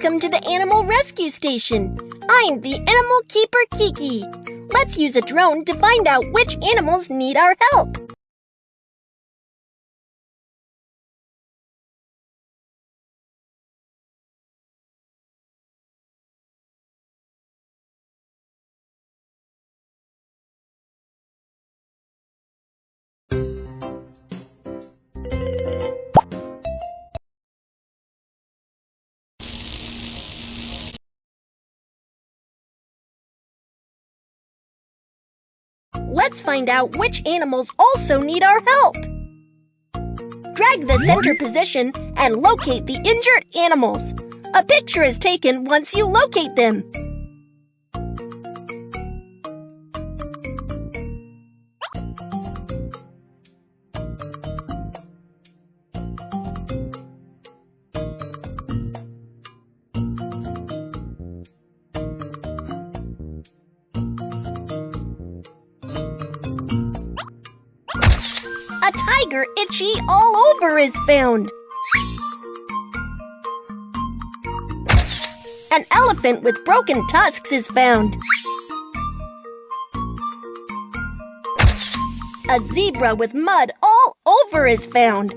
Welcome to the Animal Rescue Station. I'm the Animal Keeper Kiki. Let's use a drone to find out which animals need our help. Let's find out which animals also need our help. Drag the center position and locate the injured animals. A picture is taken once you locate them. A tiger itchy all over is found. An elephant with broken tusks is found. A zebra with mud all over is found.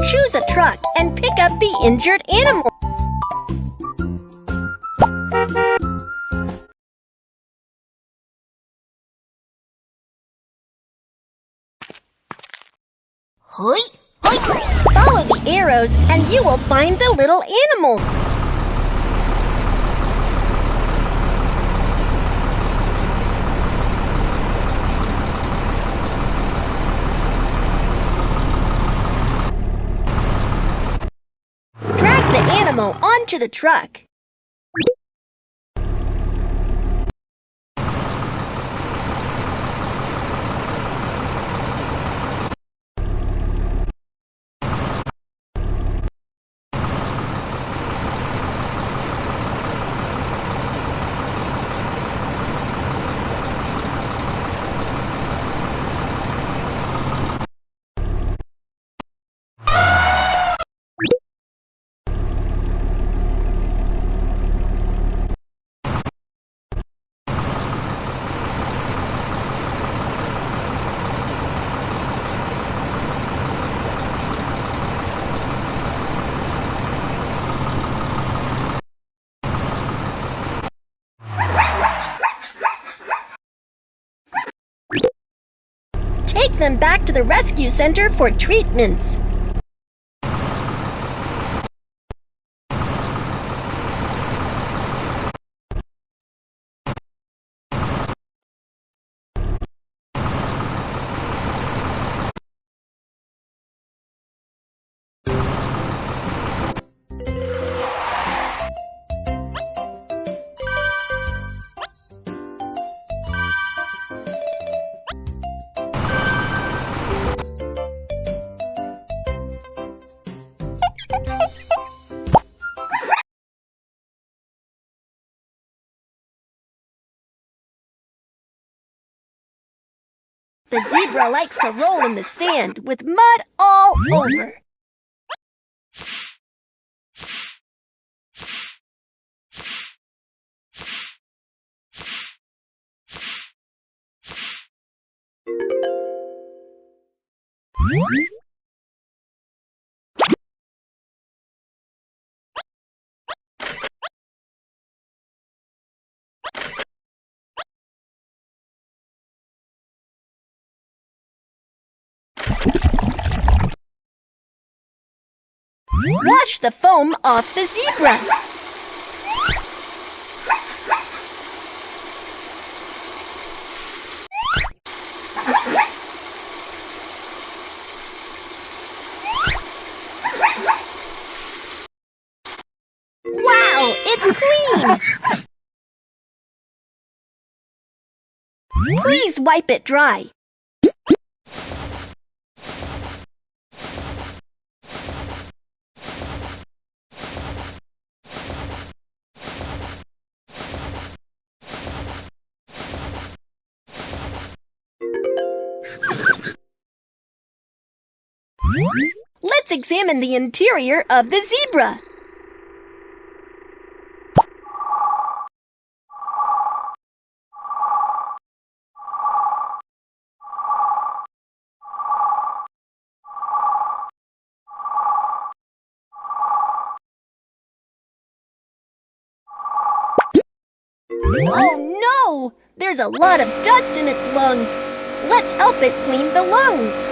Choose a truck and pick up the injured animal. Hoi, hoi. Follow the arrows and you will find the little animals. Drag the animal onto the truck. Take them back to the rescue center for treatments. The zebra likes to roll in the sand with mud all over. Wash the foam off the zebra. Wow, it's clean! Please wipe it dry. Let's examine the interior of the zebra. Oh no! There's a lot of dust in its lungs. Let's help it clean the lungs.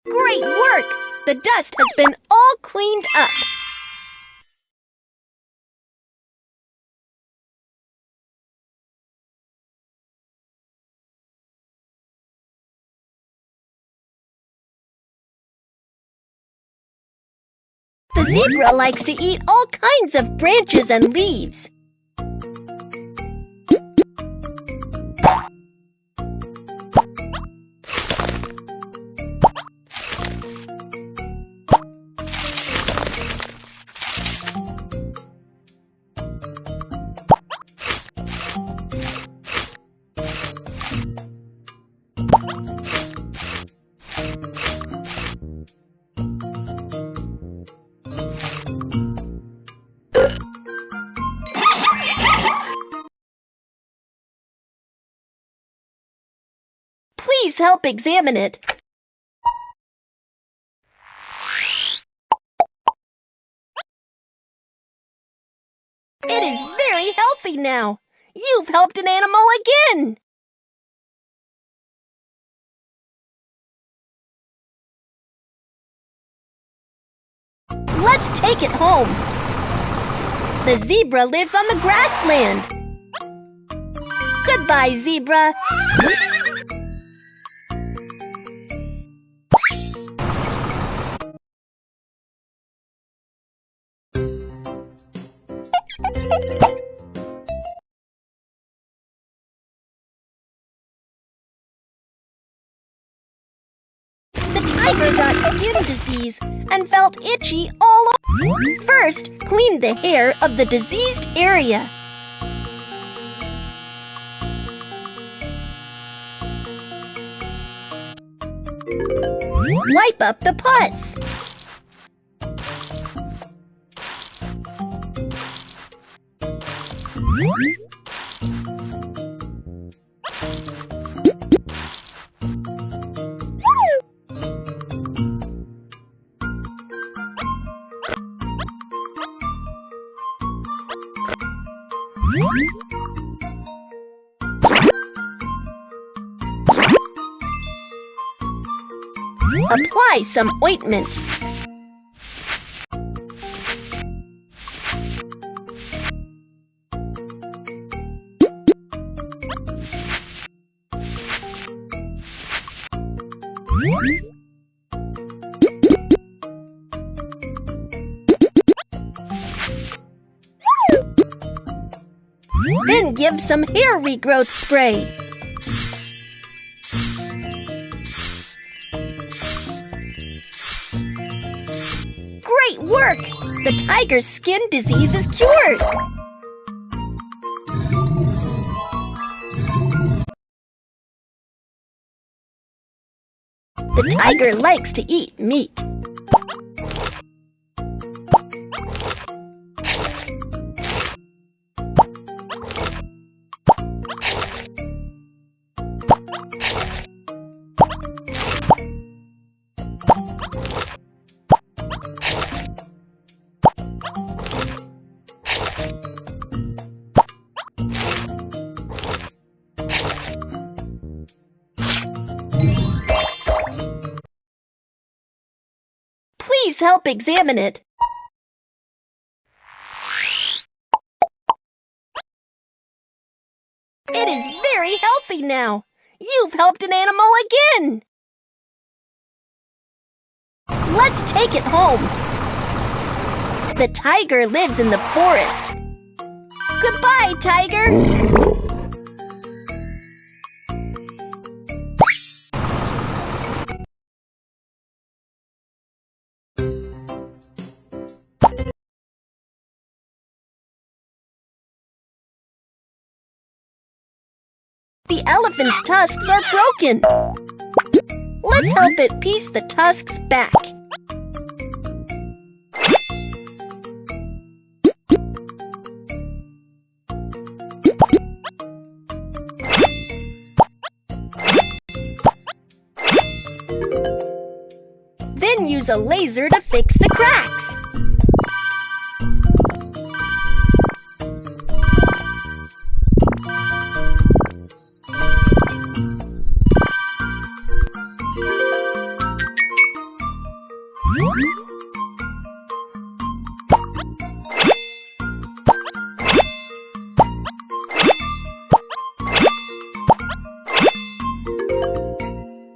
Great work! The dust has been all cleaned up. The zebra likes to eat all kinds of branches and leaves. Please help examine it. It is very healthy now. You've helped an animal again. Let's take it home. The zebra lives on the grassland. Goodbye, zebra. The tiger got skin disease and felt itchy all over. First, clean the hair of the diseased area. Wipe up the pus. Apply some ointment. Then give some hair regrowth spray. Great work! The tiger's skin disease is cured. The tiger likes to eat meat. Please help examine it. It is very healthy now. You've helped an animal again. Let's take it home. The tiger lives in the forest. Goodbye, tiger. The elephant's tusks are broken. Let's help it piece the tusks back. Then use a laser to fix the cracks.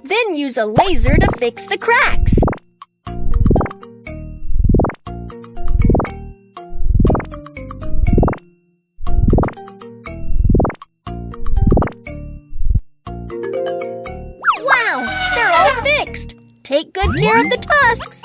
Then use a laser to fix the cracks. Wow, they're all fixed. Take good care of the tusks.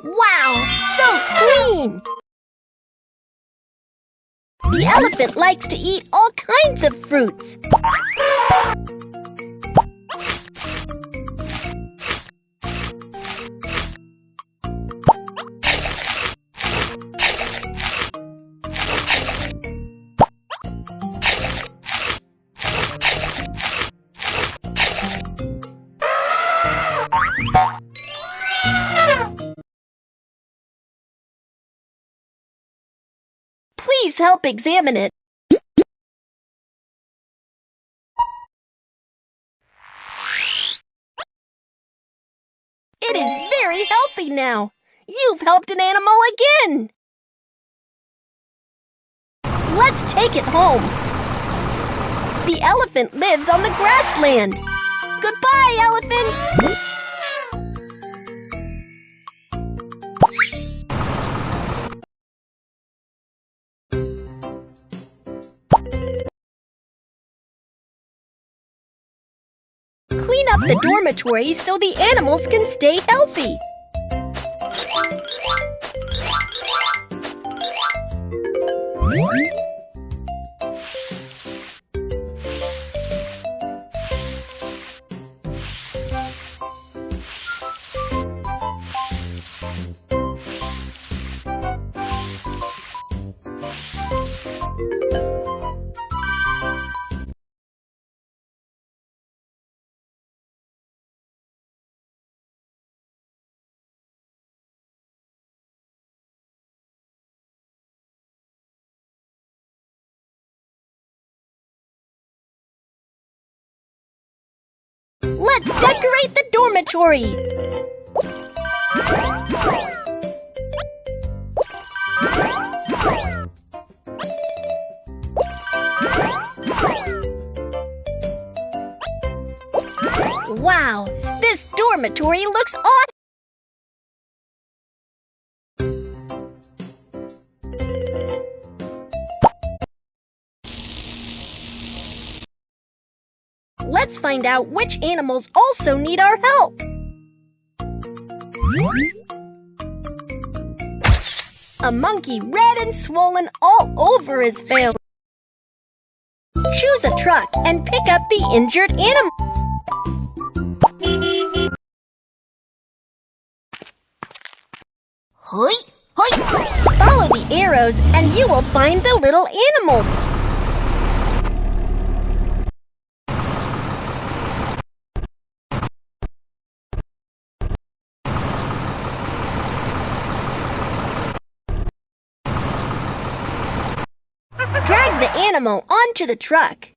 Wow, so clean! The elephant likes to eat all kinds of fruits. Please help examine it. It is very healthy now. You've helped an animal again. Let's take it home. The elephant lives on the grassland. Goodbye, elephant. Clean up the dormitories so the animals can stay healthy. Let's decorate the dormitory. Wow, this dormitory looks awesome. Let's find out which animals also need our help. A monkey red and swollen all over his face. Choose a truck and pick up the injured animal. Hoi, hoi. Follow the arrows and you will find the little animals. Drag the animal onto the truck.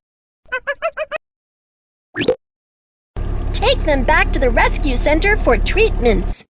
Take them back to the rescue center for treatments.